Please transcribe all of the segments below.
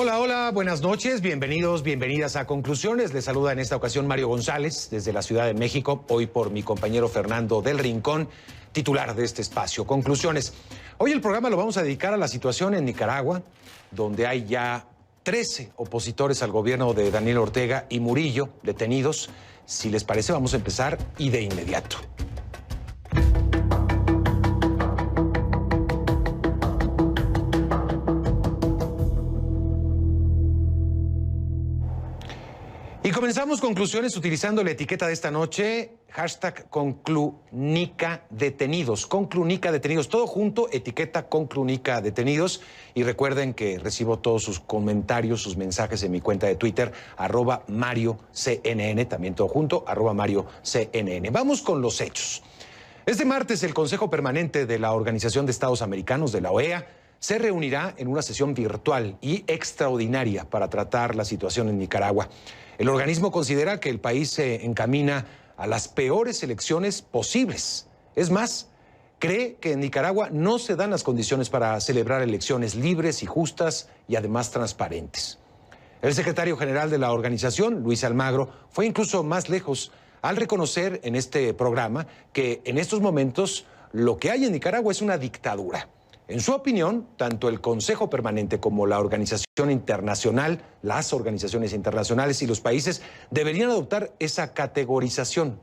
Hola, hola, buenas noches, bienvenidos, bienvenidas a Conclusiones. Les saluda en esta ocasión Mario González desde la Ciudad de México, hoy por mi compañero Fernando del Rincón, titular de este espacio, Conclusiones. Hoy el programa lo vamos a dedicar a la situación en Nicaragua, donde hay ya 13 opositores al gobierno de Daniel Ortega y Murillo detenidos. Si les parece, vamos a empezar y de inmediato. Y comenzamos Conclusiones utilizando la etiqueta de esta noche, hashtag ConcluNicaDetenidos. ConcluNicaDetenidos, todo junto, etiqueta ConcluNicaDetenidos. Y recuerden que recibo todos sus comentarios, sus mensajes en mi cuenta de Twitter, @MarioCNN, también todo junto, @MarioCNN. Vamos con los hechos. Este martes el Consejo Permanente de la Organización de Estados Americanos, de la OEA, se reunirá en una sesión virtual y extraordinaria para tratar la situación en Nicaragua. El organismo considera que el país se encamina a las peores elecciones posibles. Es más, cree que en Nicaragua no se dan las condiciones para celebrar elecciones libres y justas y además transparentes. El secretario general de la organización, Luis Almagro, fue incluso más lejos al reconocer en este programa que en estos momentos lo que hay en Nicaragua es una dictadura. En su opinión, tanto el Consejo Permanente como la organización internacional, las organizaciones internacionales y los países deberían adoptar esa categorización.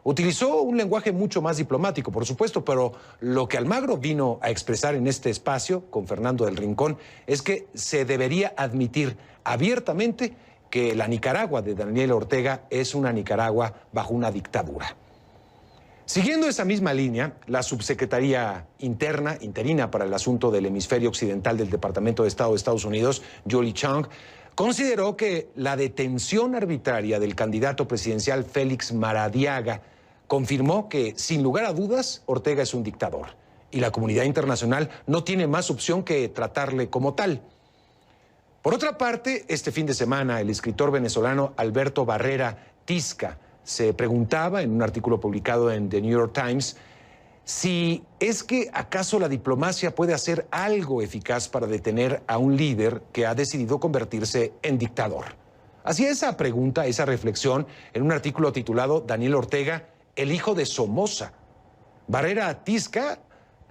Utilizó un lenguaje mucho más diplomático, por supuesto, pero lo que Almagro vino a expresar en este espacio con Fernando del Rincón es que se debería admitir abiertamente que la Nicaragua de Daniel Ortega es una Nicaragua bajo una dictadura. Siguiendo esa misma línea, la subsecretaría interina para el asunto del hemisferio occidental del Departamento de Estado de Estados Unidos, Julie Chung, consideró que la detención arbitraria del candidato presidencial Félix Maradiaga confirmó que, sin lugar a dudas, Ortega es un dictador y la comunidad internacional no tiene más opción que tratarle como tal. Por otra parte, este fin de semana, el escritor venezolano Alberto Barrera Tisca se preguntaba en un artículo publicado en The New York Times si es que acaso la diplomacia puede hacer algo eficaz para detener a un líder que ha decidido convertirse en dictador. Hacía esa pregunta, esa reflexión en un artículo titulado Daniel Ortega, el hijo de Somoza. Barrera Tisca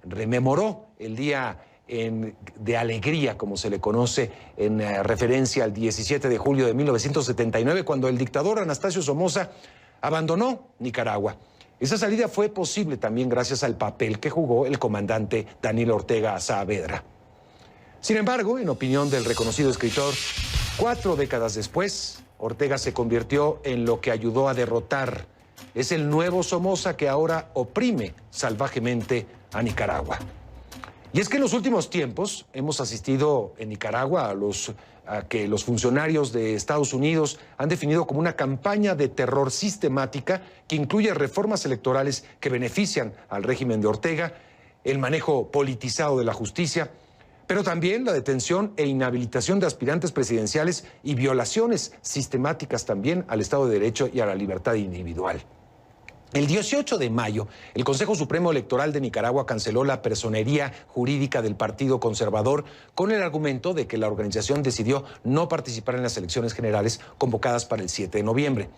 rememoró el día de alegría, como se le conoce, en referencia al 17 de julio de 1979, cuando el dictador Anastasio Somoza abandonó Nicaragua. Esa salida fue posible también gracias al papel que jugó el comandante Daniel Ortega Saavedra. Sin embargo, en opinión del reconocido escritor, 4 décadas después, Ortega se convirtió en lo que ayudó a derrotar. Es el nuevo Somoza que ahora oprime salvajemente a Nicaragua. Y es que en los últimos tiempos hemos asistido en Nicaragua a que los funcionarios de Estados Unidos han definido como una campaña de terror sistemática que incluye reformas electorales que benefician al régimen de Ortega, el manejo politizado de la justicia, pero también la detención e inhabilitación de aspirantes presidenciales y violaciones sistemáticas también al Estado de Derecho y a la libertad individual. El 18 de mayo, el Consejo Supremo Electoral de Nicaragua canceló la personería jurídica del Partido Conservador con el argumento de que la organización decidió no participar en las elecciones generales convocadas para el 7 de noviembre.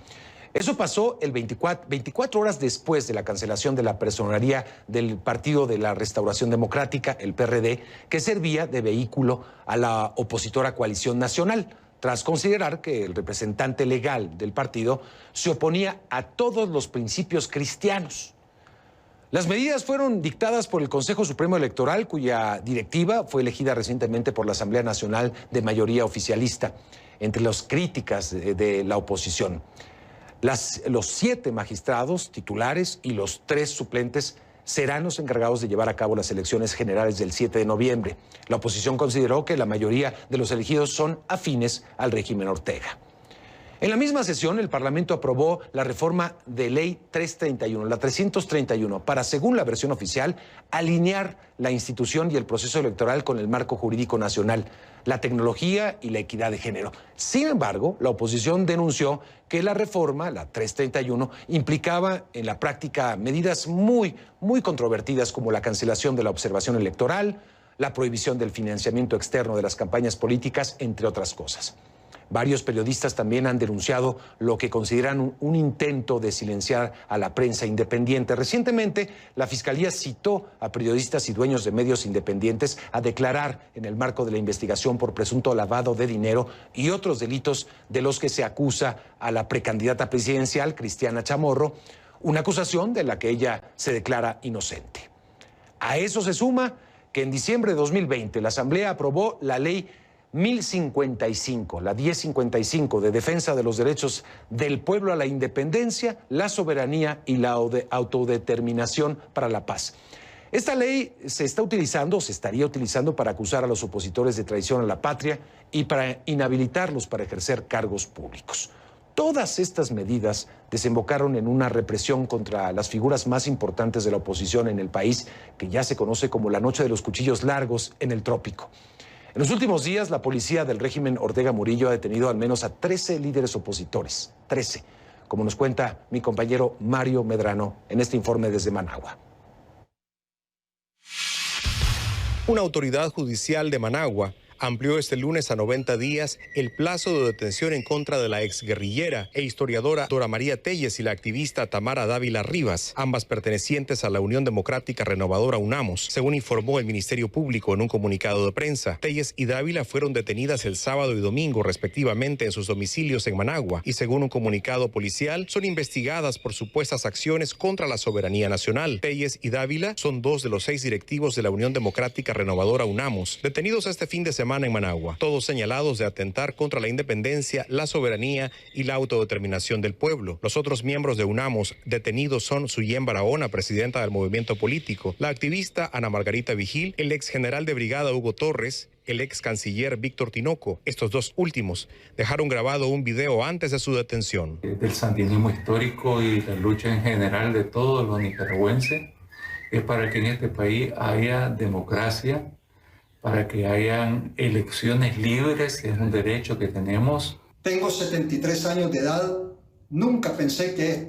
Eso pasó 24 horas después de la cancelación de la personería del Partido de la Restauración Democrática, el PRD, que servía de vehículo a la opositora Coalición Nacional, tras considerar que el representante legal del partido se oponía a todos los principios cristianos. Las medidas fueron dictadas por el Consejo Supremo Electoral, cuya directiva fue elegida recientemente por la Asamblea Nacional de mayoría oficialista, entre las críticas de la oposición. Los 7 magistrados titulares y los 3 suplentes serán los encargados de llevar a cabo las elecciones generales del 7 de noviembre. La oposición consideró que la mayoría de los elegidos son afines al régimen Ortega. En la misma sesión, el Parlamento aprobó la reforma de Ley 331, la 331, para, según la versión oficial, alinear la institución y el proceso electoral con el marco jurídico nacional, la tecnología y la equidad de género. Sin embargo, la oposición denunció que la reforma, la 331, implicaba en la práctica medidas muy controvertidas como la cancelación de la observación electoral, la prohibición del financiamiento externo de las campañas políticas, entre otras cosas. Varios periodistas también han denunciado lo que consideran un intento de silenciar a la prensa independiente. Recientemente, la Fiscalía citó a periodistas y dueños de medios independientes a declarar en el marco de la investigación por presunto lavado de dinero y otros delitos de los que se acusa a la precandidata presidencial, Cristiana Chamorro, una acusación de la que ella se declara inocente. A eso se suma que en diciembre de 2020 la Asamblea aprobó la ley 1055, la 1055 de defensa de los derechos del pueblo a la independencia, la soberanía y la autodeterminación para la paz. Esta ley se estaría utilizando para acusar a los opositores de traición a la patria y para inhabilitarlos para ejercer cargos públicos. Todas estas medidas desembocaron en una represión contra las figuras más importantes de la oposición en el país, que ya se conoce como la Noche de los Cuchillos Largos en el Trópico. En los últimos días, la policía del régimen Ortega Murillo ha detenido al menos a 13 líderes opositores. 13, como nos cuenta mi compañero Mario Medrano en este informe desde Managua. Una autoridad judicial de Managua amplió este lunes a 90 días el plazo de detención en contra de la exguerrillera e historiadora Dora María Telles y la activista Tamara Dávila Rivas, ambas pertenecientes a la Unión Democrática Renovadora UNAMOS, según informó el Ministerio Público en un comunicado de prensa. Telles y Dávila fueron detenidas el sábado y domingo respectivamente en sus domicilios en Managua y, según un comunicado policial, son investigadas por supuestas acciones contra la soberanía nacional. Telles y Dávila son dos de los 6 directivos de la Unión Democrática Renovadora UNAMOS, detenidos este fin de semana en Managua, todos señalados de atentar contra la independencia, la soberanía y la autodeterminación del pueblo. Los otros miembros de UNAMOS detenidos son Suyén Barahona, presidenta del movimiento político, la activista Ana Margarita Vigil, el ex general de brigada Hugo Torres, el ex canciller Víctor Tinoco. Estos dos últimos dejaron grabado un video antes de su detención. Del sandinismo histórico y la lucha en general de todos los nicaragüenses es para que en este país haya democracia, para que hayan elecciones libres, es un derecho que tenemos. Tengo 73 años de edad, nunca pensé que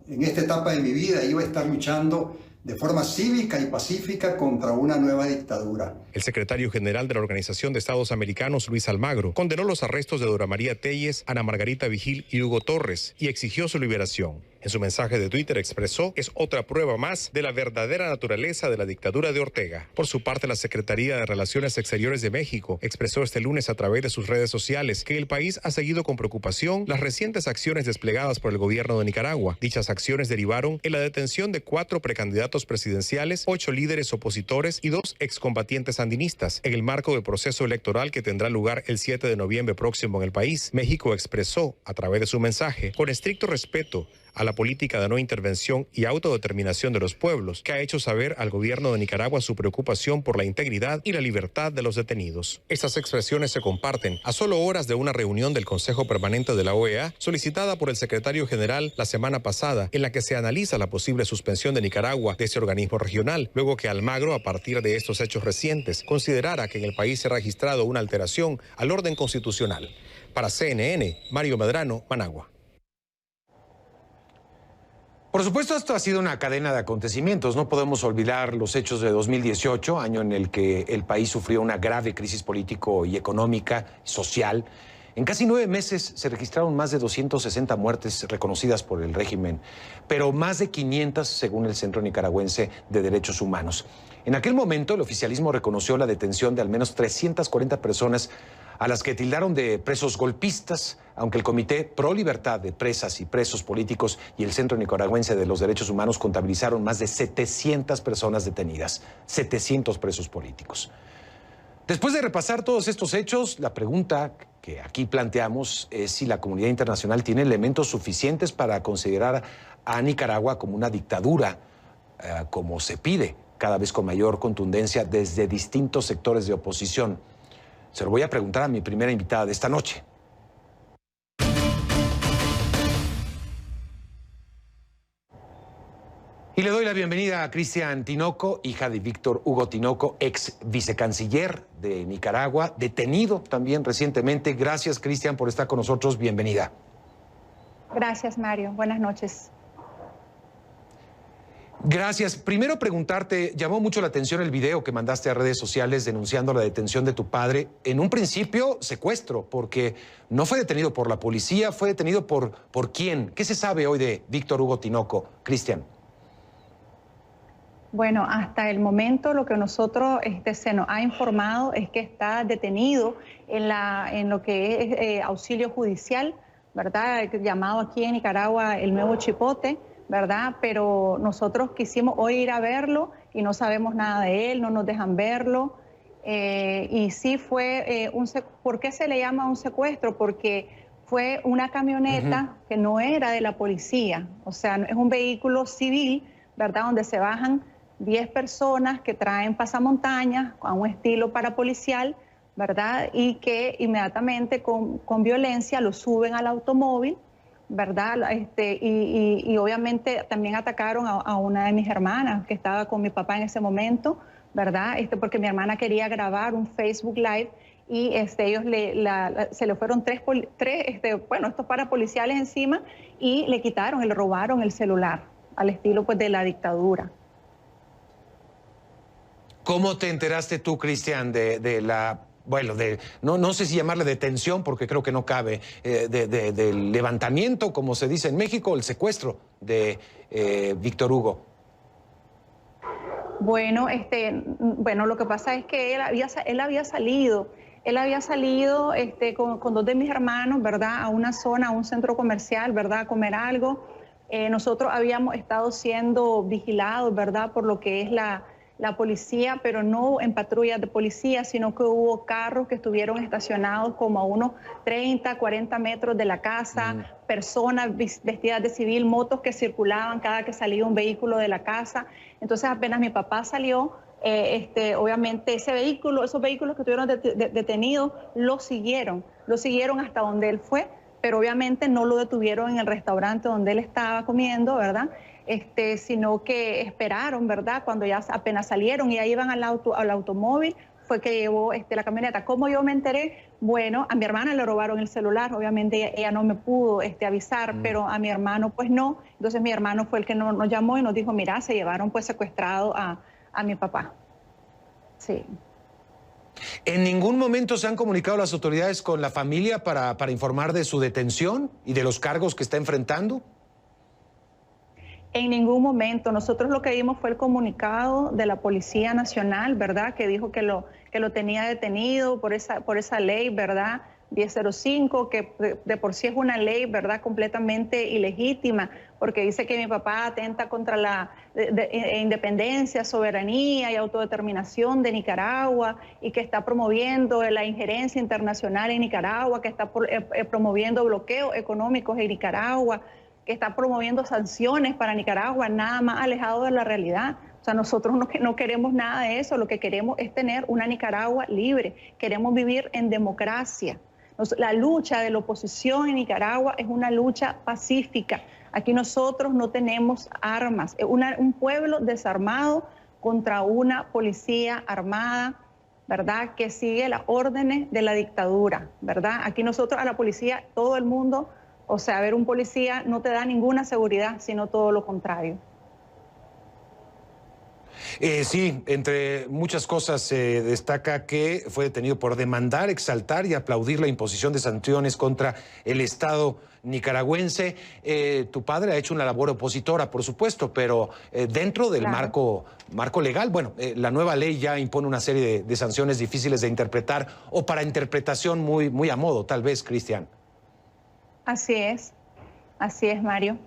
en esta etapa de mi vida iba a estar luchando de forma cívica y pacífica contra una nueva dictadura. El secretario general de la Organización de Estados Americanos, Luis Almagro, condenó los arrestos de Dora María Telles, Ana Margarita Vigil y Hugo Torres y exigió su liberación. En su mensaje de Twitter expresó: es otra prueba más de la verdadera naturaleza de la dictadura de Ortega. Por su parte, la Secretaría de Relaciones Exteriores de México expresó este lunes a través de sus redes sociales que el país ha seguido con preocupación las recientes acciones desplegadas por el gobierno de Nicaragua. Dichas acciones derivaron en la detención de 4 precandidatos presidenciales, 8 líderes opositores y 2 excombatientes sandinistas en el marco del proceso electoral que tendrá lugar el 7 de noviembre próximo en el país. México expresó a través de su mensaje, con estricto respeto a la política de no intervención y autodeterminación de los pueblos, que ha hecho saber al gobierno de Nicaragua su preocupación por la integridad y la libertad de los detenidos. Estas expresiones se comparten a solo horas de una reunión del Consejo Permanente de la OEA solicitada por el secretario general la semana pasada, en la que se analiza la posible suspensión de Nicaragua de ese organismo regional, luego que Almagro, a partir de estos hechos recientes, considerara que en el país se ha registrado una alteración al orden constitucional. Para CNN, Mario Medrano, Managua. Por supuesto, esto ha sido una cadena de acontecimientos. No podemos olvidar los hechos de 2018, año en el que el país sufrió una grave crisis político y económica, social. En casi 9 meses se registraron más de 260 muertes reconocidas por el régimen, pero más de 500 según el Centro Nicaragüense de Derechos Humanos. En aquel momento, el oficialismo reconoció la detención de al menos 340 personas a las que tildaron de presos golpistas, aunque el Comité Pro Libertad de Presas y Presos Políticos y el Centro Nicaragüense de los Derechos Humanos contabilizaron más de 700 personas detenidas, 700 presos políticos. Después de repasar todos estos hechos, la pregunta que aquí planteamos es si la comunidad internacional tiene elementos suficientes para considerar a Nicaragua como una dictadura, como se pide cada vez con mayor contundencia desde distintos sectores de oposición. Se lo voy a preguntar a mi primera invitada de esta noche. Y le doy la bienvenida a Cristian Tinoco, hija de Víctor Hugo Tinoco, ex vicecanciller de Nicaragua, detenido también recientemente. Gracias, Cristian, por estar con nosotros. Bienvenida. Gracias, Mario. Buenas noches. Gracias. Primero preguntarte, llamó mucho la atención el video que mandaste a redes sociales denunciando la detención de tu padre. En un principio, secuestro, porque no fue detenido por la policía, fue detenido ¿por quién? ¿Qué se sabe hoy de Víctor Hugo Tinoco? Cristian. Bueno, hasta el momento lo que nosotros se nos ha informado es que está detenido en lo que es auxilio judicial, ¿verdad? Llamado aquí en Nicaragua el nuevo Chipote, ¿verdad? Pero nosotros quisimos hoy ir a verlo y no sabemos nada de él, no nos dejan verlo. Y sí fue ¿por qué se le llama un secuestro? Porque fue una camioneta que no era de la policía, o sea, es un vehículo civil, ¿verdad? Donde se bajan 10 personas que traen pasamontañas a un estilo parapolicial, ¿verdad? Y que inmediatamente con violencia lo suben al automóvil, ¿verdad? Y obviamente también atacaron a una de mis hermanas que estaba con mi papá en ese momento, ¿verdad? Porque mi hermana quería grabar un Facebook Live y ellos se le fueron tres estos parapoliciales encima y le quitaron, le robaron el celular al estilo pues de la dictadura. ¿Cómo te enteraste tú, Cristian, de la, bueno, no sé si llamarle detención, porque creo que no cabe, del levantamiento, como se dice en México, el secuestro de Víctor Hugo? Bueno, lo que pasa es que él había salido con dos de mis hermanos, ¿verdad? A una zona, a un centro comercial, ¿verdad? A comer algo. Nosotros habíamos estado siendo vigilados, ¿verdad? Por lo que es la policía, pero no en patrullas de policía, sino que hubo carros que estuvieron estacionados como a unos 30, 40 metros de la casa, personas vestidas de civil, motos que circulaban cada que salía un vehículo de la casa. Entonces apenas mi papá salió, obviamente esos vehículos que estuvieron detenidos, lo siguieron hasta donde él fue, pero obviamente no lo detuvieron en el restaurante donde él estaba comiendo, ¿verdad? Sino que esperaron, ¿verdad? Cuando ya apenas salieron y ya iban al automóvil, fue que llevó la camioneta. ¿Cómo yo me enteré? Bueno, a mi hermana le robaron el celular, obviamente ella no me pudo avisar, pero a mi hermano pues no. Entonces mi hermano fue el que nos llamó y nos dijo, mira, se llevaron pues secuestrado a mi papá. Sí. ¿En ningún momento se han comunicado las autoridades con la familia para informar de su detención y de los cargos que está enfrentando? En ningún momento. Nosotros lo que vimos fue el comunicado de la Policía Nacional, ¿verdad? Que dijo que lo tenía detenido por esa ley, ¿verdad? 1005, que de por sí es una ley, ¿verdad? Completamente ilegítima, porque dice que mi papá atenta contra la independencia, soberanía y autodeterminación de Nicaragua y que está promoviendo la injerencia internacional en Nicaragua, que está promoviendo bloqueos económicos en Nicaragua, que está promoviendo sanciones para Nicaragua, nada más alejado de la realidad. O sea, nosotros no queremos nada de eso, lo que queremos es tener una Nicaragua libre, queremos vivir en democracia. La lucha de la oposición en Nicaragua es una lucha pacífica. Aquí nosotros no tenemos armas, es un pueblo desarmado contra una policía armada, ¿verdad? Que sigue las órdenes de la dictadura, ¿verdad? Aquí nosotros a la policía, todo el mundo... O sea, ver un policía no te da ninguna seguridad, sino todo lo contrario. Sí, entre muchas cosas se destaca que fue detenido por demandar, exaltar y aplaudir la imposición de sanciones contra el Estado nicaragüense. Tu padre ha hecho una labor opositora, por supuesto, pero dentro del marco legal, bueno, la nueva ley ya impone una serie de sanciones difíciles de interpretar o para interpretación muy a modo, tal vez, Cristian. Así es, Mario.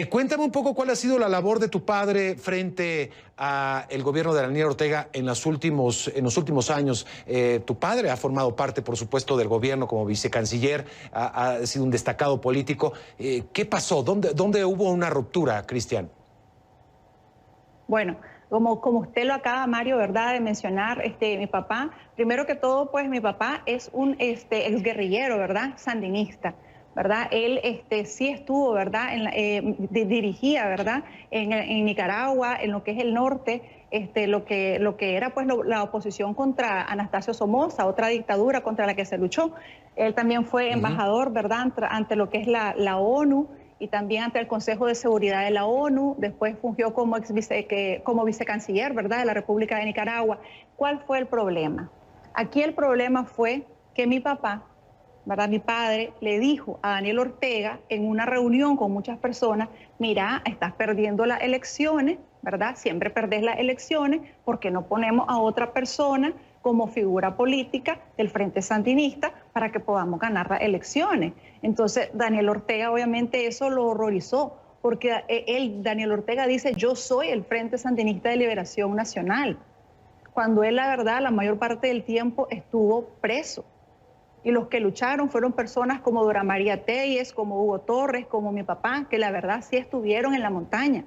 Cuéntame un poco cuál ha sido la labor de tu padre frente al gobierno de Daniel Ortega en los últimos años. Tu padre ha formado parte, por supuesto, del gobierno como vicecanciller, ha sido un destacado político. ¿Qué pasó? ¿Dónde hubo una ruptura, Cristian? Bueno, como usted lo acaba, Mario, ¿verdad?, de mencionar, mi papá, primero que todo, pues mi papá es un exguerrillero, ¿verdad?, sandinista, ¿verdad? Él sí estuvo, ¿verdad?, dirigía, ¿verdad?, en Nicaragua, en lo que es el norte, lo que era pues la oposición contra Anastasio Somoza, otra dictadura contra la que se luchó. Él también fue embajador, ¿verdad?, ante lo que es la ONU, y también ante el Consejo de Seguridad de la ONU, después fungió como vicecanciller, ¿verdad?, de la República de Nicaragua. ¿Cuál fue el problema? Aquí el problema fue que mi papá, ¿verdad?, mi padre, le dijo a Daniel Ortega en una reunión con muchas personas: mira, estás perdiendo las elecciones, ¿verdad? Siempre perdés las elecciones, porque no ponemos a otra persona como figura política del Frente Sandinista para que podamos ganar las elecciones. Entonces, Daniel Ortega obviamente eso lo horrorizó, porque Daniel Ortega dice: yo soy el Frente Sandinista de Liberación Nacional, cuando él, la verdad, la mayor parte del tiempo estuvo preso. Y los que lucharon fueron personas como Dora María Telles, como Hugo Torres, como mi papá, que la verdad sí estuvieron en la montaña,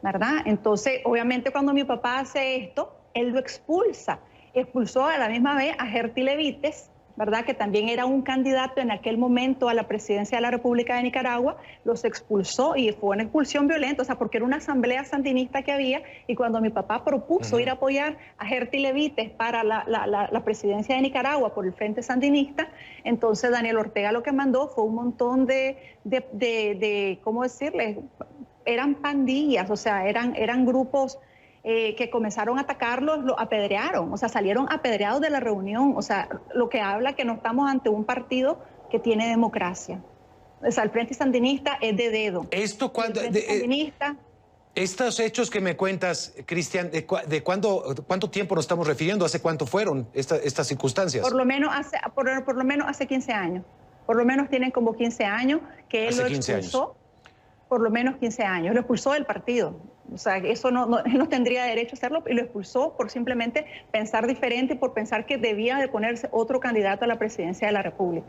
¿verdad? Entonces, obviamente, cuando mi papá hace esto, él lo expulsa. Expulsó a la misma vez a Gerty Levites, ¿verdad?, que también era un candidato en aquel momento a la presidencia de la República de Nicaragua. Los expulsó, y fue una expulsión violenta, o sea, porque era una asamblea sandinista que había, y cuando mi papá propuso ir a apoyar a Gerty Levites para la presidencia de Nicaragua por el Frente Sandinista, entonces Daniel Ortega lo que mandó fue un montón de ¿cómo decirle? Eran pandillas, o sea, eran grupos que comenzaron a atacarlos, lo apedrearon, o sea, salieron apedreados de la reunión. O sea, lo que habla que no estamos ante un partido que tiene democracia. O sea, el Frente Sandinista es de dedo. Esto cuando... Sandinista, estos hechos que me cuentas, Cristian, ¿cuánto tiempo nos estamos refiriendo? ¿Hace cuánto fueron estas circunstancias? Por lo menos hace 15 años. Por lo menos tienen como 15 años que él lo expulsó. Por lo menos 15 años. Lo expulsó del partido. O sea, eso él no tendría derecho a hacerlo, y lo expulsó por simplemente pensar diferente y por pensar que debía de ponerse otro candidato a la presidencia de la República.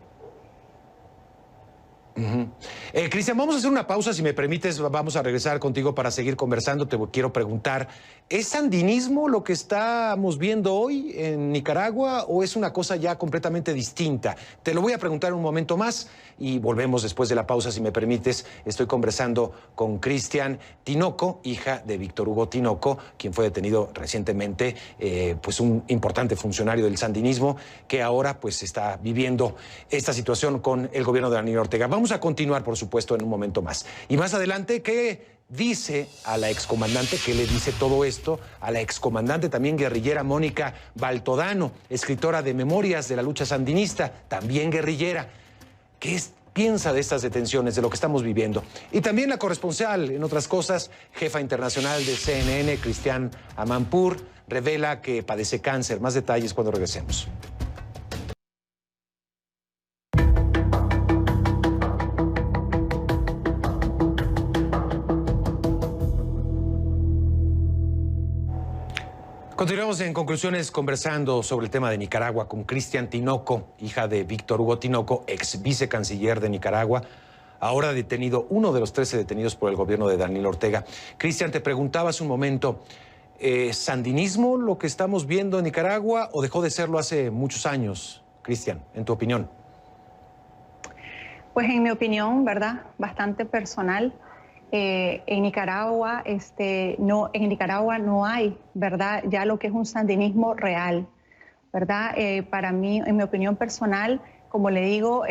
Cristian, vamos a hacer una pausa, si me permites. Vamos a regresar contigo para seguir conversando. Te quiero preguntar, ¿es sandinismo lo que estamos viendo hoy en Nicaragua o es una cosa ya completamente distinta? Te lo voy a preguntar en un momento más y volvemos después de la pausa, si me permites. Estoy conversando con Cristian Tinoco, hija de Víctor Hugo Tinoco, quien fue detenido recientemente, pues un importante funcionario del sandinismo que ahora pues está viviendo esta situación con el gobierno de Daniel Ortega. Vamos a continuar, por supuesto, en un momento más. Y más adelante, ¿qué dice a la excomandante? ¿Qué le dice todo esto a la excomandante también guerrillera Mónica Baltodano, escritora de Memorias de la Lucha Sandinista, también guerrillera? ¿Qué piensa de estas detenciones, de lo que estamos viviendo? Y también la corresponsal, en otras cosas, jefa internacional de CNN, Cristian Amanpour, revela que padece cáncer. Más detalles cuando regresemos. Continuamos en Conclusiones conversando sobre el tema de Nicaragua con Cristian Tinoco, hija de Víctor Hugo Tinoco, ex vicecanciller de Nicaragua, ahora detenido, uno de los 13 detenidos por el gobierno de Daniel Ortega. Cristian, te preguntaba hace un momento, ¿sandinismo lo que estamos viendo en Nicaragua o dejó de serlo hace muchos años? Cristian, en tu opinión. Pues en mi opinión, ¿verdad?, bastante personal. En Nicaragua, en Nicaragua no hay, ¿verdad?, ya lo que es un sandinismo real, ¿verdad? Para mí, en mi opinión personal, como le digo,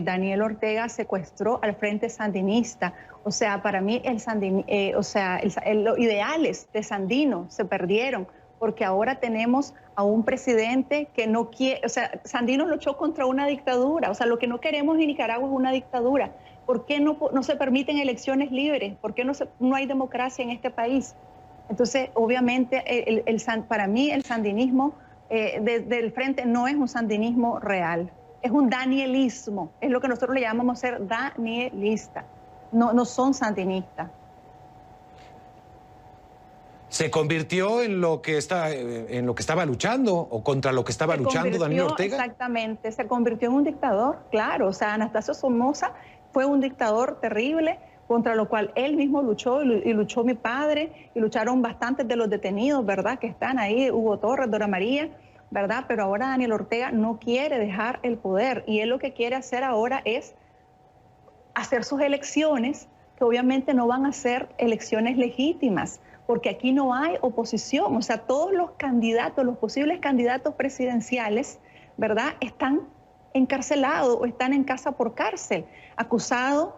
Daniel Ortega secuestró al Frente Sandinista. O sea, para mí los ideales de Sandino se perdieron, porque ahora tenemos a un presidente que no quiere, o sea, Sandino luchó contra una dictadura. O sea, lo que no queremos en Nicaragua es una dictadura. ¿Por qué no se permiten elecciones libres? ¿Por qué no hay democracia en este país? Entonces, obviamente, para mí el sandinismo del Frente no es un sandinismo real, es un danielismo, es lo que nosotros le llamamos ser danielista, no son sandinistas. ¿Se convirtió en lo que estaba luchando o contra lo que estaba luchando Daniel Ortega? Exactamente, se convirtió en un dictador, claro. O sea, Anastasio Somoza fue un dictador terrible contra lo cual él mismo luchó y luchó mi padre y lucharon bastantes de los detenidos, ¿verdad?, que están ahí, Hugo Torres, Dora María, ¿verdad? Pero ahora Daniel Ortega no quiere dejar el poder y él lo que quiere hacer ahora es hacer sus elecciones, que obviamente no van a ser elecciones legítimas, porque aquí no hay oposición. O sea, todos los candidatos, los posibles candidatos presidenciales, ¿verdad?, están encarcelados o están en casa por cárcel, acusados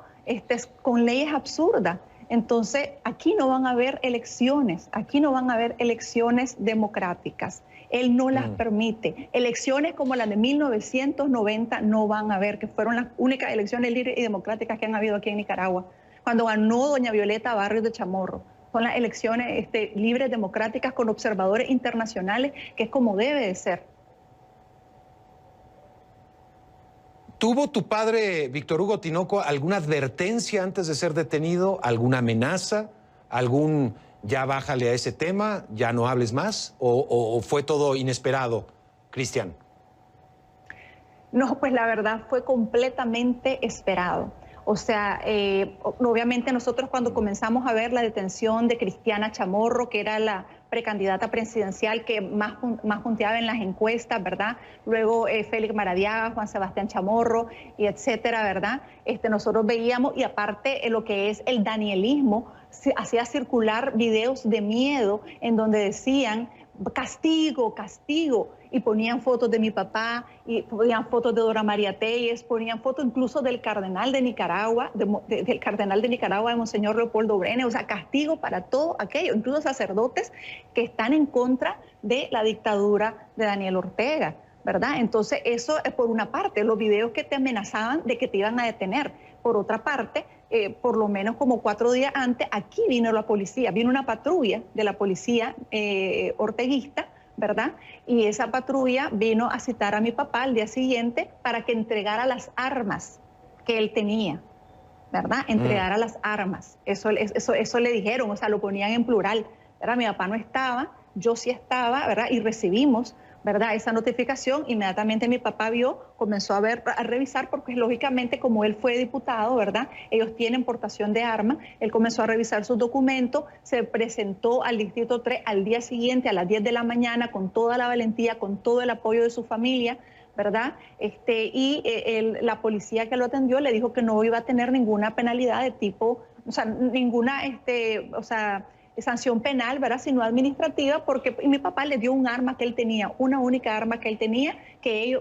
con leyes absurdas. Entonces, aquí no van a haber elecciones, aquí no van a haber elecciones democráticas. Él no las permite. Elecciones como las de 1990 no van a haber, que fueron las únicas elecciones libres y democráticas que han habido aquí en Nicaragua, cuando ganó doña Violeta Barrios de Chamorro. Son las elecciones libres, democráticas, con observadores internacionales, que es como debe de ser. ¿Tuvo tu padre, Víctor Hugo Tinoco, alguna advertencia antes de ser detenido? ¿Alguna amenaza? ¿Algún ya bájale a ese tema, ya no hables más? ¿O fue todo inesperado, Cristian? No, pues la verdad fue completamente esperado. O sea, obviamente nosotros cuando comenzamos a ver la detención de Cristiana Chamorro, que era la precandidata presidencial que más punteaba en las encuestas, ¿verdad? Luego Félix Maradiaga, Juan Sebastián Chamorro, y etcétera, ¿verdad? Nosotros veíamos, y aparte lo que es el danielismo, hacía circular videos de miedo en donde decían castigo, castigo, y ponían fotos de mi papá, y ponían fotos de Dora María Tellez, ponían fotos incluso del cardenal de Nicaragua, del cardenal de Nicaragua, de Monseñor Leopoldo Brenes, o sea, castigo para todo aquello, incluso sacerdotes que están en contra de la dictadura de Daniel Ortega, ¿verdad? Entonces, eso es por una parte, los videos que te amenazaban de que te iban a detener. Por otra parte, por lo menos como 4 días antes, aquí vino la policía, vino una patrulla de la policía orteguista, ¿verdad? Y esa patrulla vino a citar a mi papá al día siguiente para que entregara las armas que él tenía, ¿verdad? Entregara las armas. Eso le dijeron, o sea, lo ponían en plural, ¿verdad? Mi papá no estaba, yo sí estaba, ¿verdad? Y recibimos, ¿verdad? Esa notificación. Inmediatamente mi papá comenzó a revisar, porque lógicamente como él fue diputado, ¿verdad? Ellos tienen portación de armas. Él comenzó a revisar sus documentos, se presentó al Distrito 3 al día siguiente a las 10 de la mañana con toda la valentía, con todo el apoyo de su familia, ¿verdad? La policía que lo atendió le dijo que no iba a tener ninguna penalidad de tipo, o sea, ninguna, sanción penal, ¿verdad? Sino administrativa, porque mi papá le dio un arma que él tenía, una única arma que él tenía, que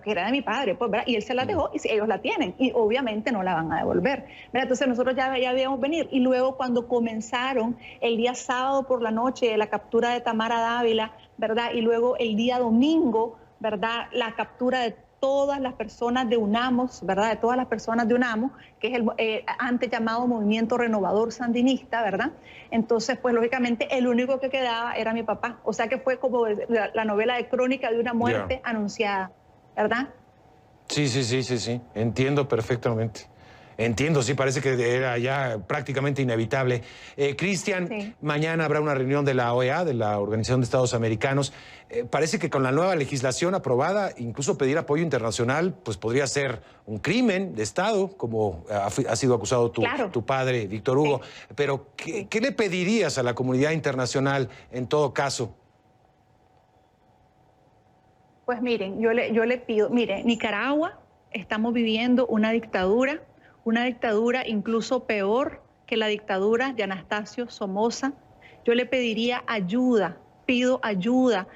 era de mi padre, pues, ¿verdad? Y él se la dejó, y ellos la tienen, y obviamente no la van a devolver, ¿verdad? Entonces nosotros ya veíamos venir, y luego cuando comenzaron el día sábado por la noche la captura de Tamara Dávila, ¿verdad? Y luego el día domingo, ¿verdad? La captura de todas las personas de UNAMOS, ¿verdad? De todas las personas de UNAMOS, que es el antes llamado Movimiento Renovador Sandinista, ¿verdad? Entonces, pues lógicamente el único que quedaba era mi papá. O sea que fue como la novela de crónica de una muerte anunciada, ¿verdad? Sí. Entiendo perfectamente. Entiendo, sí, parece que era ya prácticamente inevitable. Cristian, sí. Mañana habrá una reunión de la OEA, de la Organización de Estados Americanos. Parece que con la nueva legislación aprobada, incluso pedir apoyo internacional, pues podría ser un crimen de Estado, como ha sido acusado tu padre, Víctor Hugo. Sí. Pero, ¿qué le pedirías a la comunidad internacional en todo caso? Pues miren, yo le pido, mire, Nicaragua, estamos viviendo una dictadura incluso peor que la dictadura de Anastasio Somoza. Yo le pediría ayuda, pido ayuda,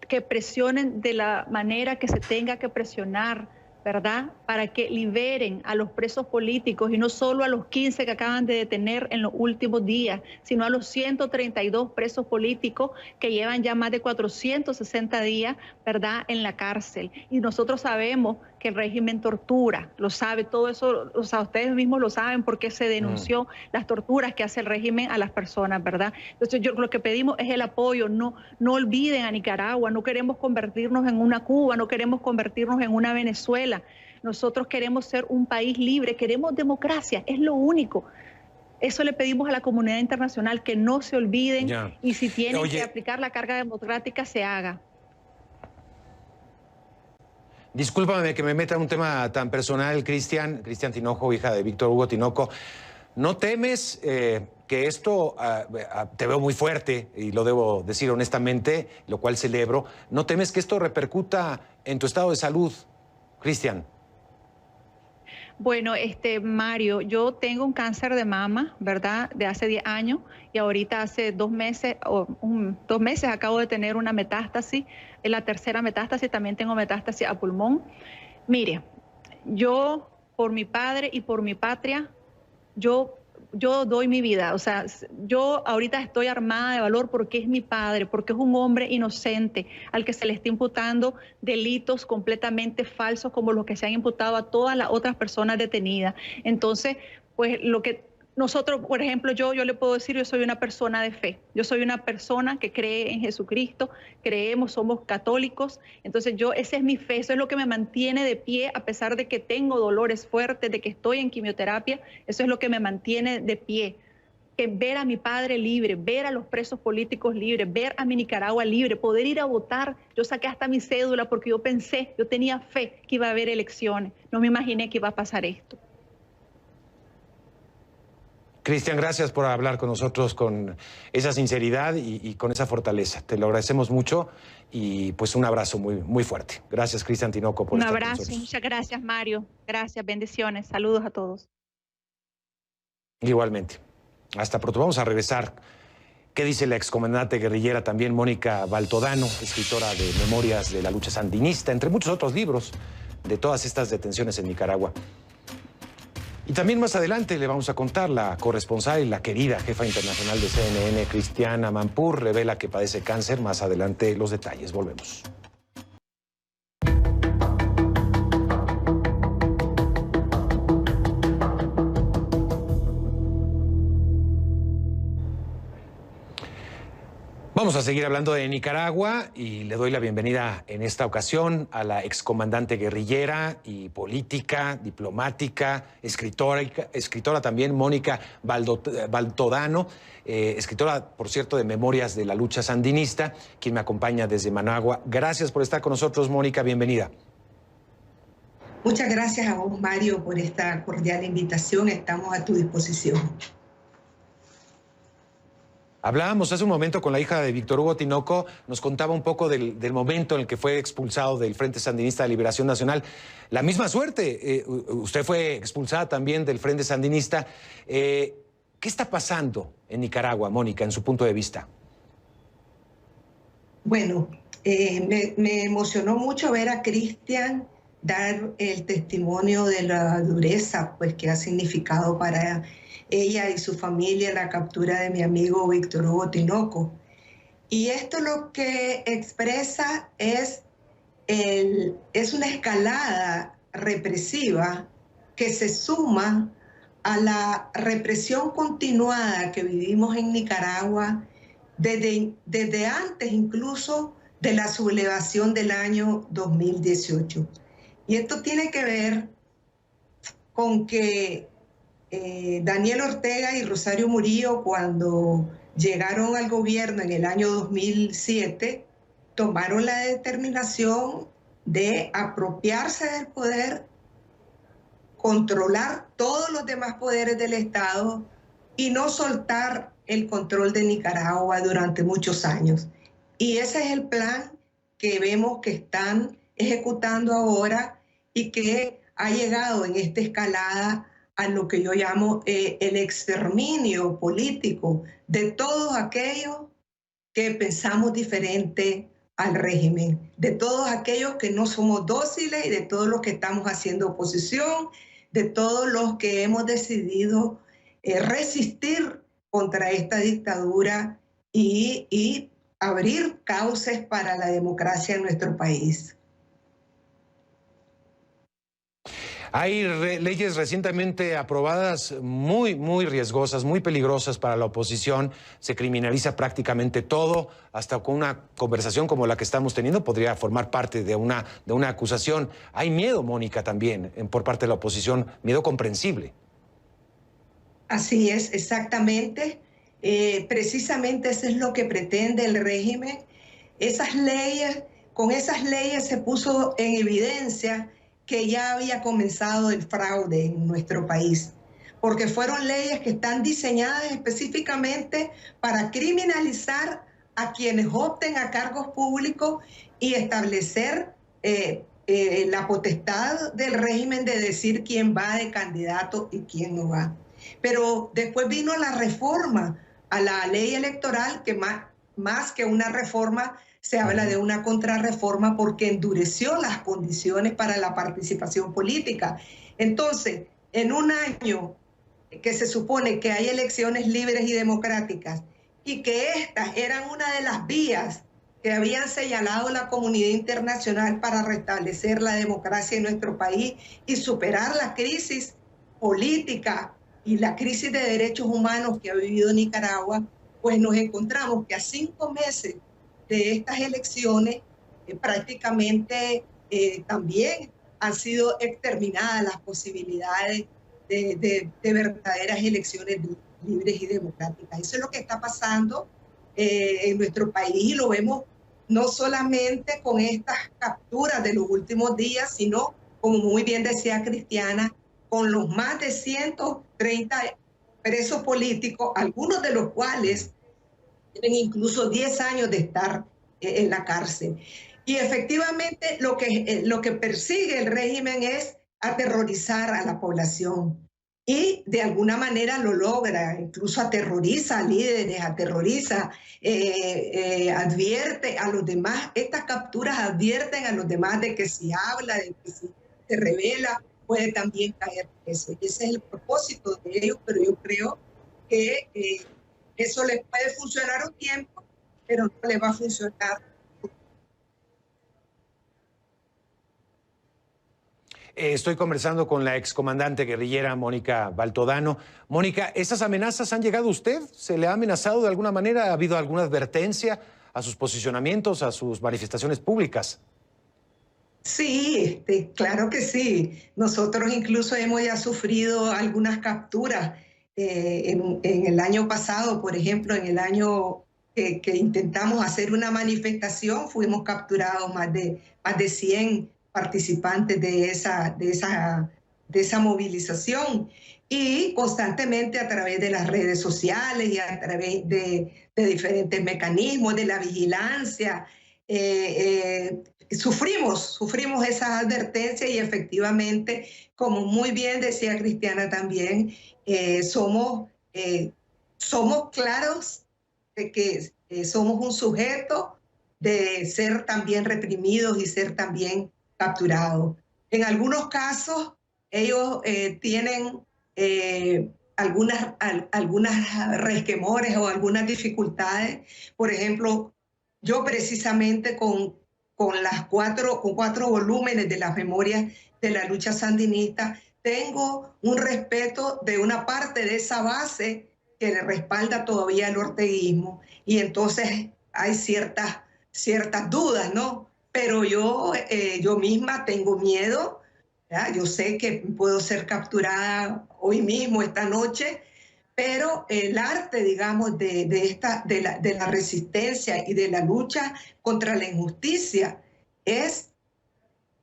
que presionen de la manera que se tenga que presionar, ¿verdad? Para que liberen a los presos políticos, y no solo a los 15 que acaban de detener en los últimos días, sino a los 132 presos políticos que llevan ya más de 460 días, ¿verdad?, en la cárcel. Y nosotros sabemos que el régimen tortura, lo sabe, todo eso, o sea, ustedes mismos lo saben porque se denunció las torturas que hace el régimen a las personas, ¿verdad? Entonces yo lo que pedimos es el apoyo, no olviden a Nicaragua, no queremos convertirnos en una Cuba, no queremos convertirnos en una Venezuela. Nosotros queremos ser un país libre, queremos democracia, es lo único. Eso le pedimos a la comunidad internacional, que no se olviden, y si tienen que aplicar la carga democrática, se haga. Discúlpame que me meta en un tema tan personal, Cristian Tinoco, hija de Víctor Hugo Tinoco. ¿No temes que esto, te veo muy fuerte, y lo debo decir honestamente, lo cual celebro, ¿no temes que esto repercuta en tu estado de salud, Cristian? Bueno, Mario, yo tengo un cáncer de mama, ¿verdad?, de hace 10 años, y ahorita hace 2 meses, 2 meses acabo de tener una metástasis. En la tercera metástasis también tengo metástasis a pulmón. Mire, yo por mi padre y por mi patria yo doy mi vida. O sea, yo ahorita estoy armada de valor porque es mi padre, porque es un hombre inocente al que se le está imputando delitos completamente falsos como los que se han imputado a todas las otras personas detenidas. Entonces, pues lo que nosotros, por ejemplo, yo le puedo decir, yo soy una persona de fe, yo soy una persona que cree en Jesucristo, somos católicos, entonces esa es mi fe, eso es lo que me mantiene de pie a pesar de que tengo dolores fuertes, de que estoy en quimioterapia, eso es lo que me mantiene de pie. Que ver a mi padre libre, ver a los presos políticos libres, ver a mi Nicaragua libre, poder ir a votar. Yo saqué hasta mi cédula porque yo tenía fe que iba a haber elecciones, no me imaginé que iba a pasar esto. Cristian, gracias por hablar con nosotros con esa sinceridad y con esa fortaleza. Te lo agradecemos mucho y pues un abrazo muy, muy fuerte. Gracias, Cristian Tinoco, por estar con nosotros. Un abrazo, muchas gracias, Mario. Gracias, bendiciones. Saludos a todos. Igualmente. Hasta pronto. Vamos a regresar. ¿Qué dice la excomandante guerrillera también, Mónica Baltodano, escritora de Memorias de la Lucha Sandinista, entre muchos otros libros de todas estas detenciones en Nicaragua? Y también más adelante le vamos a contar, la corresponsal y la querida jefa internacional de CNN, Cristiana Amanpour, revela que padece cáncer. Más adelante los detalles. Volvemos. Vamos a seguir hablando de Nicaragua y le doy la bienvenida en esta ocasión a la excomandante guerrillera y política, diplomática, escritora también, Mónica Baltodano, escritora, por cierto, de Memorias de la Lucha Sandinista, quien me acompaña desde Managua. Gracias por estar con nosotros, Mónica, bienvenida. Muchas gracias a vos, Mario, por esta cordial invitación. Estamos a tu disposición. Hablábamos hace un momento con la hija de Víctor Hugo Tinoco, nos contaba un poco del momento en el que fue expulsado del Frente Sandinista de Liberación Nacional. La misma suerte, usted fue expulsada también del Frente Sandinista. ¿Qué está pasando en Nicaragua, Mónica, en su punto de vista? Bueno, me emocionó mucho ver a Cristian dar el testimonio de la dureza pues, que ha significado para ella y su familia la captura de mi amigo Víctor Hugo Tinoco. Y esto lo que expresa es una escalada represiva que se suma a la represión continuada que vivimos en Nicaragua desde antes incluso de la sublevación del año 2018. Y esto tiene que ver con que Daniel Ortega y Rosario Murillo, cuando llegaron al gobierno en el año 2007, tomaron la determinación de apropiarse del poder, controlar todos los demás poderes del Estado y no soltar el control de Nicaragua durante muchos años. Y ese es el plan que vemos que están ejecutando ahora y que ha llegado en esta escalada a lo que yo llamo el exterminio político de todos aquellos que pensamos diferente al régimen, de todos aquellos que no somos dóciles y de todos los que estamos haciendo oposición, de todos los que hemos decidido resistir contra esta dictadura y abrir cauces para la democracia en nuestro país. Hay leyes recientemente aprobadas muy, muy riesgosas, muy peligrosas para la oposición. Se criminaliza prácticamente todo, hasta con una conversación como la que estamos teniendo podría formar parte de una acusación. Hay miedo, Mónica, también por parte de la oposición, miedo comprensible. Así es, exactamente. Precisamente eso es lo que pretende el régimen. Con esas leyes se puso en evidencia que ya había comenzado el fraude en nuestro país, porque fueron leyes que están diseñadas específicamente para criminalizar a quienes opten a cargos públicos y establecer la potestad del régimen de decir quién va de candidato y quién no va. Pero después vino la reforma a la ley electoral, que más que una reforma, se habla de una contrarreforma porque endureció las condiciones para la participación política. Entonces, en un año que se supone que hay elecciones libres y democráticas y que estas eran una de las vías que habían señalado la comunidad internacional para restablecer la democracia en nuestro país y superar la crisis política y la crisis de derechos humanos que ha vivido Nicaragua, pues nos encontramos que a 5 meses de estas elecciones prácticamente también han sido exterminadas las posibilidades de verdaderas elecciones libres y democráticas. Eso es lo que está pasando en nuestro país y lo vemos no solamente con estas capturas de los últimos días, sino, como muy bien decía Cristiana, con los más de 130 presos políticos, algunos de los cuales tienen incluso 10 años de estar en la cárcel. Y efectivamente lo que persigue el régimen es aterrorizar a la población. Y de alguna manera lo logra, incluso aterroriza a líderes, advierte a los demás. Estas capturas advierten a los demás de que si habla, de que si se revela, puede también caer preso. Y ese es el propósito de ellos, pero yo creo que eso les puede funcionar un tiempo, pero no les va a funcionar. Estoy conversando con la excomandante guerrillera Mónica Baltodano. Mónica, ¿esas amenazas han llegado a usted? ¿Se le ha amenazado de alguna manera? ¿Ha habido alguna advertencia a sus posicionamientos, a sus manifestaciones públicas? Sí, claro que sí. Nosotros incluso hemos ya sufrido algunas capturas. En el año pasado, por ejemplo, en el año que intentamos hacer una manifestación, fuimos capturados más de 100 participantes de esa movilización, y constantemente a través de las redes sociales y a través de diferentes mecanismos de la vigilancia, sufrimos esas advertencias y efectivamente, como muy bien decía Cristiana también, somos claros de que somos un sujeto de ser también reprimidos y ser también capturados. En algunos casos, ellos tienen algunas resquemores o algunas dificultades. Por ejemplo, yo precisamente con 4 volúmenes de las memorias de la lucha sandinista, tengo un respeto de una parte de esa base que le respalda todavía el orteguismo, y entonces hay ciertas dudas, ¿no? Pero yo misma tengo miedo, ¿verdad? Yo sé que puedo ser capturada hoy mismo, esta noche, pero el arte, digamos, de la resistencia y de la lucha contra la injusticia es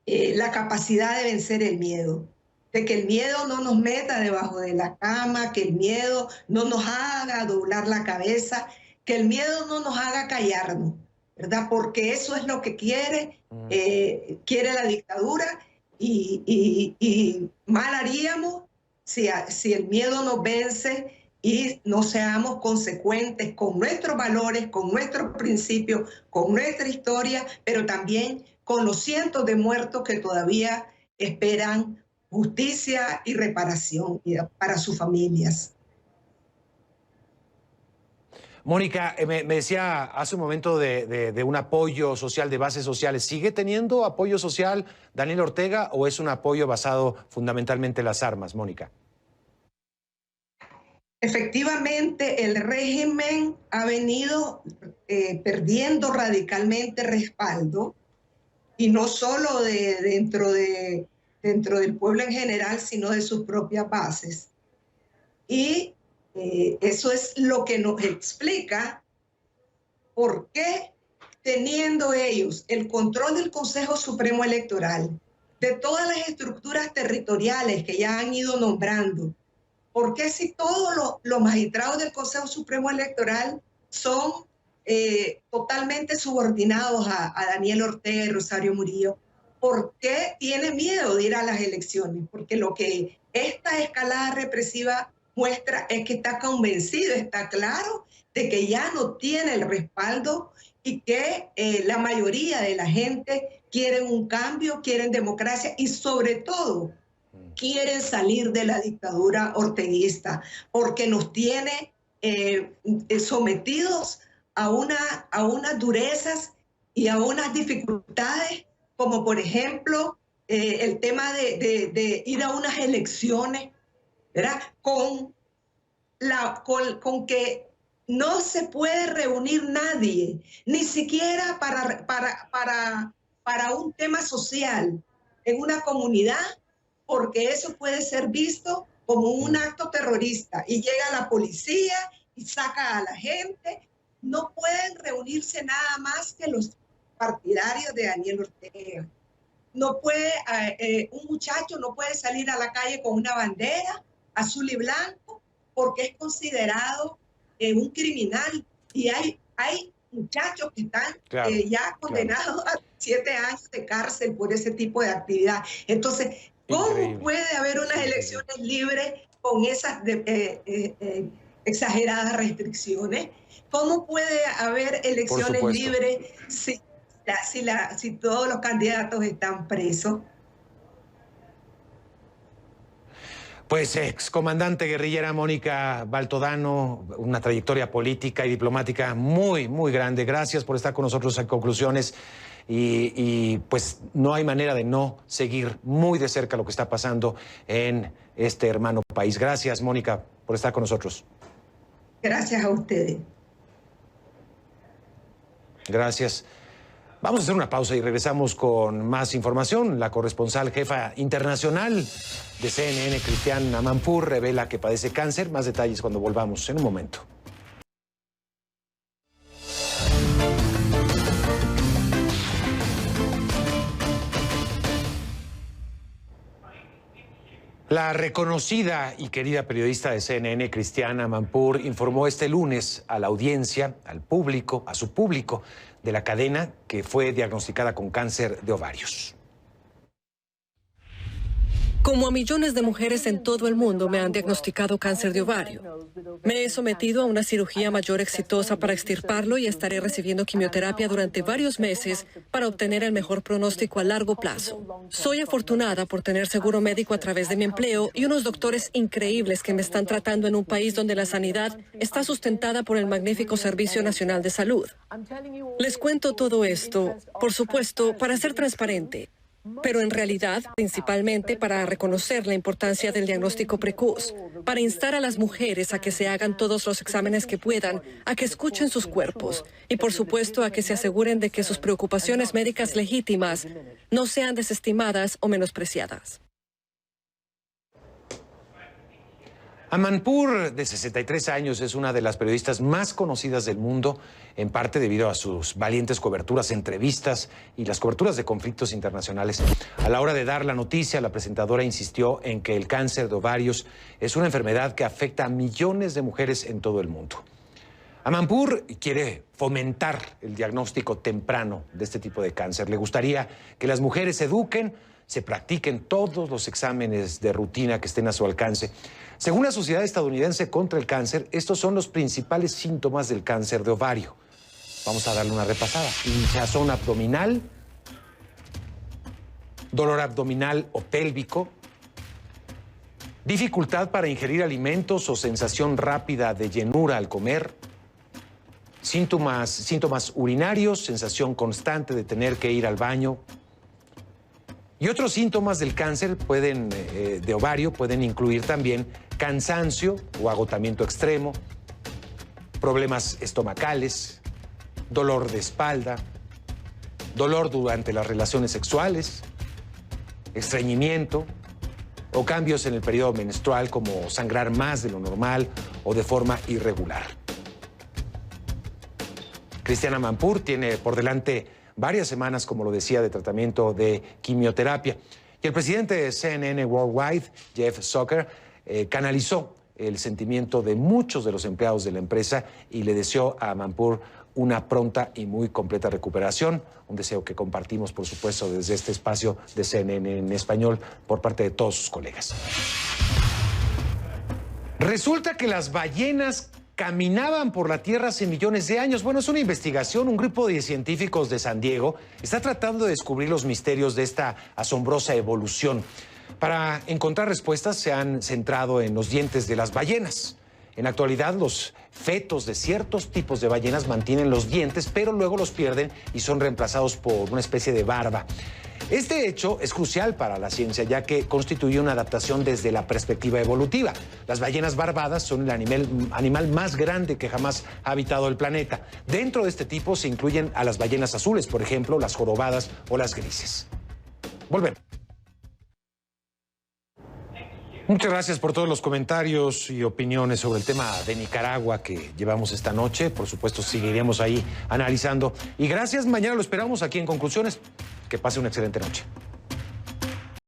la capacidad de vencer el miedo, de que el miedo no nos meta debajo de la cama, que el miedo no nos haga doblar la cabeza, que el miedo no nos haga callarnos, ¿verdad? Porque eso es lo que quiere la dictadura, y mal haríamos si el miedo nos vence y no seamos consecuentes con nuestros valores, con nuestros principios, con nuestra historia, pero también con los cientos de muertos que todavía esperan justicia y reparación para sus familias. Mónica, me decía hace un momento de un apoyo social, de bases sociales. ¿Sigue teniendo apoyo social Daniel Ortega o es un apoyo basado fundamentalmente en las armas, Mónica? Efectivamente, el régimen ha venido perdiendo radicalmente respaldo, y no solo dentro del pueblo en general, sino de sus propias bases. Y eso es lo que nos explica por qué, teniendo ellos el control del Consejo Supremo Electoral, de todas las estructuras territoriales que ya han ido nombrando, por qué si todos los magistrados del Consejo Supremo Electoral son totalmente subordinados a Daniel Ortega y Rosario Murillo, ¿por qué tiene miedo de ir a las elecciones? Porque lo que esta escalada represiva muestra es que está convencido, está claro de que ya no tiene el respaldo, y que la mayoría de la gente quieren un cambio, quieren democracia y sobre todo quieren salir de la dictadura orteguista, porque nos tiene sometidos a unas durezas y a unas dificultades, como por ejemplo el tema de ir a unas elecciones, ¿verdad? Con que no se puede reunir nadie, ni siquiera para un tema social en una comunidad, porque eso puede ser visto como un acto terrorista y llega la policía y saca a la gente. No pueden reunirse nada más que los partidarios de Daniel Ortega. No puede, un muchacho no puede salir a la calle con una bandera azul y blanco porque es considerado un criminal, y hay muchachos que están ya condenados a 7 años de cárcel por ese tipo de actividad. Entonces, ¿cómo puede haber unas elecciones libres con esas exageradas restricciones? ¿Cómo puede haber elecciones libres si todos los candidatos están presos? Pues excomandante guerrillera Mónica Baltodano, una trayectoria política y diplomática muy, muy grande. Gracias por estar con nosotros en Conclusiones. Y pues no hay manera de no seguir muy de cerca lo que está pasando en este hermano país. Gracias, Mónica, por estar con nosotros. Gracias a ustedes. Gracias. Vamos a hacer una pausa y regresamos con más información. La corresponsal jefa internacional de CNN, Cristiana Amanpour, revela que padece cáncer. Más detalles cuando volvamos en un momento. La reconocida y querida periodista de CNN, Cristiana Amanpour, informó este lunes a la audiencia, al público, a su público, de la cadena que fue diagnosticada con cáncer de ovarios. Como a millones de mujeres en todo el mundo me han diagnosticado cáncer de ovario. Me he sometido a una cirugía mayor exitosa para extirparlo y estaré recibiendo quimioterapia durante varios meses para obtener el mejor pronóstico a largo plazo. Soy afortunada por tener seguro médico a través de mi empleo y unos doctores increíbles que me están tratando en un país donde la sanidad está sustentada por el magnífico Servicio Nacional de Salud. Les cuento todo esto, por supuesto, para ser transparente, pero en realidad, principalmente para reconocer la importancia del diagnóstico precoz, para instar a las mujeres a que se hagan todos los exámenes que puedan, a que escuchen sus cuerpos y, por supuesto, a que se aseguren de que sus preocupaciones médicas legítimas no sean desestimadas o menospreciadas. Amanpour, de 63 años, es una de las periodistas más conocidas del mundo, en parte debido a sus valientes coberturas, entrevistas y las coberturas de conflictos internacionales. A la hora de dar la noticia, la presentadora insistió en que el cáncer de ovarios es una enfermedad que afecta a millones de mujeres en todo el mundo. Amanpour quiere fomentar el diagnóstico temprano de este tipo de cáncer. Le gustaría que las mujeres se eduquen, se practiquen todos los exámenes de rutina que estén a su alcance. Según la Sociedad Estadounidense contra el Cáncer, estos son los principales síntomas del cáncer de ovario. Vamos a darle una repasada. Hinchazón abdominal, dolor abdominal o pélvico, dificultad para ingerir alimentos o sensación rápida de llenura al comer, síntomas urinarios, sensación constante de tener que ir al baño. Y otros síntomas del cáncer de ovario pueden incluir también cansancio o agotamiento extremo, problemas estomacales, dolor de espalda, dolor durante las relaciones sexuales, estreñimiento o cambios en el periodo menstrual como sangrar más de lo normal o de forma irregular. Cristiana Amanpour tiene por delante varias semanas, como lo decía, de tratamiento de quimioterapia. Y el presidente de CNN Worldwide, Jeff Zucker, canalizó el sentimiento de muchos de los empleados de la empresa y le deseó a Amanpour una pronta y muy completa recuperación, un deseo que compartimos, por supuesto, desde este espacio de CNN en español por parte de todos sus colegas. Resulta que las ballenas caminaban por la Tierra hace millones de años. Bueno, es una investigación. Un grupo de científicos de San Diego está tratando de descubrir los misterios de esta asombrosa evolución. Para encontrar respuestas se han centrado en los dientes de las ballenas. En la actualidad, los fetos de ciertos tipos de ballenas mantienen los dientes, pero luego los pierden y son reemplazados por una especie de barba. Este hecho es crucial para la ciencia, ya que constituye una adaptación desde la perspectiva evolutiva. Las ballenas barbadas son el animal más grande que jamás ha habitado el planeta. Dentro de este tipo se incluyen a las ballenas azules, por ejemplo, las jorobadas o las grises. Volvemos. Muchas gracias por todos los comentarios y opiniones sobre el tema de Nicaragua que llevamos esta noche. Por supuesto, seguiremos ahí analizando. Y gracias, mañana lo esperamos aquí en Conclusiones. Que pase una excelente noche.